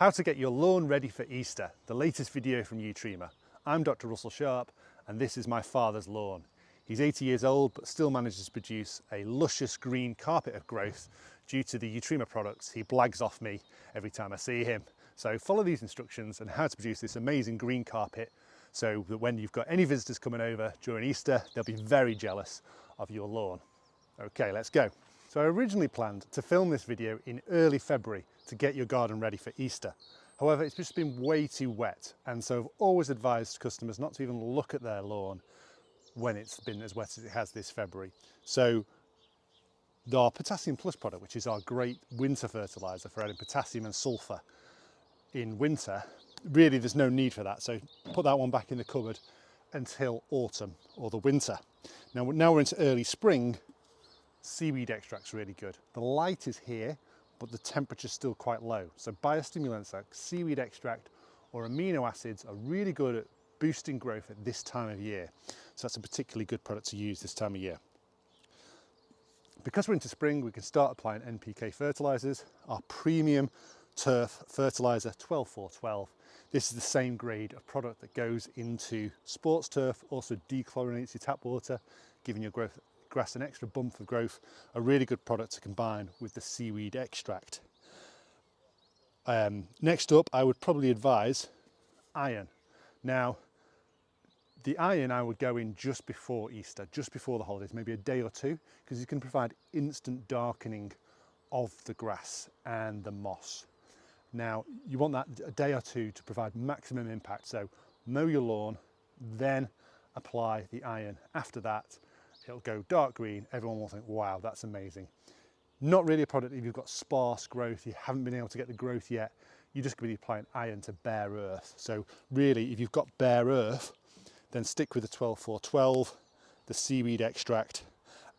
How to get your lawn ready for Easter, the latest video from Utrema. I'm Dr. Russell Sharp and this is my father's lawn. He's 80 years old but still manages to produce a luscious green carpet of growth due to the Utrema products he blags off me every time I see him. So follow these instructions on how to produce this amazing green carpet so that when you've got any visitors coming over during Easter, they'll be very jealous of your lawn. Okay, let's go. So I originally planned to film this video in early February to get your garden ready for Easter. However, it's just been way too wet, and so I've always advised customers not to even look at their lawn when it's been as wet as it has this February. So our Potassium Plus product, which is our great winter fertiliser for adding potassium and sulphur in winter, really there's no need for that. So put that one back in the cupboard until autumn or the winter. Now we're into early spring. Seaweed Extract's really good. The light is here, but the temperature's still quite low. So biostimulants like Seaweed Extract or Amino Acids are really good at boosting growth at this time of year. So that's a particularly good product to use this time of year. Because we're into spring, we can start applying NPK Fertilisers, our premium turf fertiliser 12-4-12. This is the same grade of product that goes into sports turf, also dechlorinates your tap water, giving your grass an extra bump of growth. A really good product to combine with the Seaweed Extract. Next up, I would probably advise iron. Now, the iron I would go in just before Easter, just before the holidays, maybe a day or two, because you can provide instant darkening of the grass and the moss. Now, you want that a day or two to provide maximum impact. So mow your lawn, then apply the iron. After that, it'll go dark green. Everyone will think, wow, that's amazing. Not really a product if you've got sparse growth, you haven't been able to get the growth yet. You're just going to be applying iron to bare earth. So really, if you've got bare earth, then stick with the 12-4-12, the Seaweed Extract.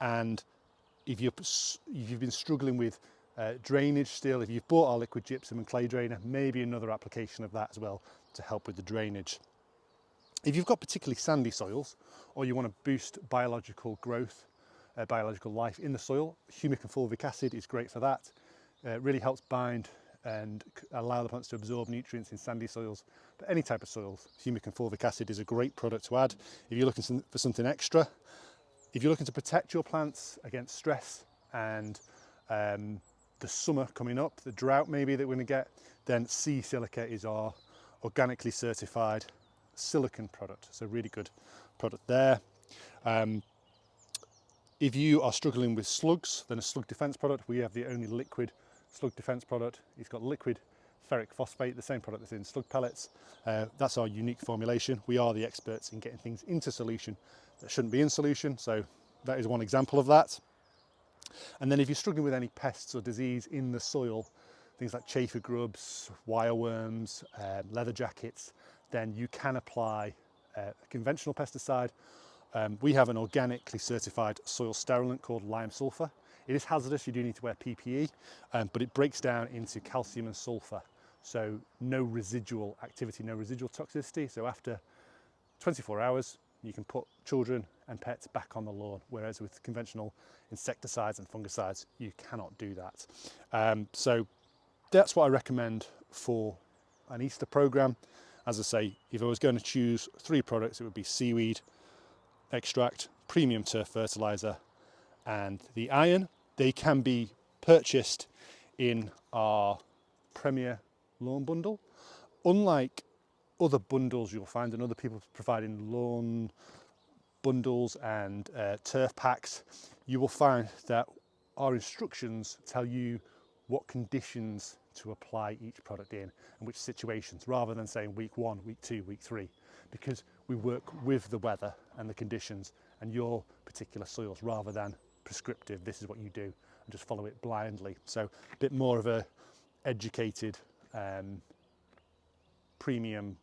And if you've been struggling with drainage still, if you've bought our liquid gypsum and clay drainer, maybe another application of that as well to help with the drainage. If you've got particularly sandy soils, or you want to boost biological growth, biological life in the soil, humic and fulvic acid is great for that. It really helps bind and allow the plants to absorb nutrients in sandy soils. But any type of soils, humic and fulvic acid is a great product to add. If you're looking for something extra, if you're looking to protect your plants against stress and the summer coming up, the drought maybe that we're going to get, then Sea Silica is our organically certified silicon product. So really good product there. If you are struggling with slugs, then a slug defense product, we have the only liquid slug defense product. It's got liquid ferric phosphate, the same product that's in slug pellets. That's our unique formulation. We are the experts in getting things into solution that shouldn't be in solution. So that is one example of that. And then if you're struggling with any pests or disease in the soil, things like chafer, grubs, wireworms, leatherjackets, then you can apply a conventional pesticide. We have an organically certified soil sterilant called lime sulphur. It is hazardous, you do need to wear PPE, but it breaks down into calcium and sulphur. So no residual activity, no residual toxicity. So after 24 hours, you can put children and pets back on the lawn, whereas with conventional insecticides and fungicides, you cannot do that. So that's what I recommend for an Easter program. As I say, if I was going to choose 3 products, it would be Seaweed Extract, Premium Turf Fertiliser, and the iron. They can be purchased in our Premier Lawn Bundle. Unlike other bundles you'll find and other people providing lawn bundles and turf packs, you will find that our instructions tell you what conditions to apply each product in and which situations, rather than saying week 1, week 2, week 3, because we work with the weather and the conditions and your particular soils rather than prescriptive, this is what you do, and just follow it blindly. So a bit more of a educated premium,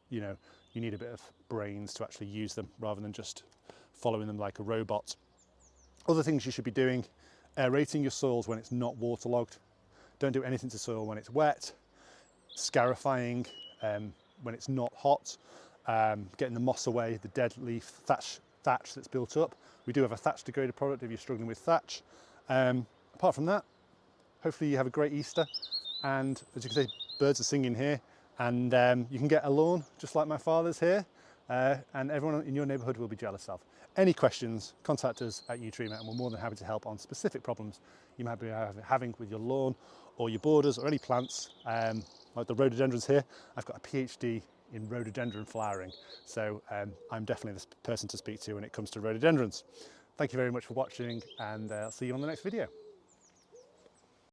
you know, you need a bit of brains to actually use them rather than just following them like a robot. Other things you should be doing: aerating your soils when it's not waterlogged. Don't do anything to soil when it's wet. Scarifying when it's not hot. Getting the moss away, the dead leaf thatch that's built up. We do have a thatch degraded product if you're struggling with thatch. Apart from that, hopefully you have a great Easter, and as you can see, birds are singing here, and you can get a lawn just like my father's here, and everyone in your neighbourhood will be jealous of. Any questions, contact us at uTreatment, and we're more than happy to help on specific problems you might be having with your lawn or your borders or any plants. Like the rhododendrons here, I've got a PhD in rhododendron flowering, so I'm definitely the person to speak to when it comes to rhododendrons. Thank you very much for watching, and I'll see you on the next video.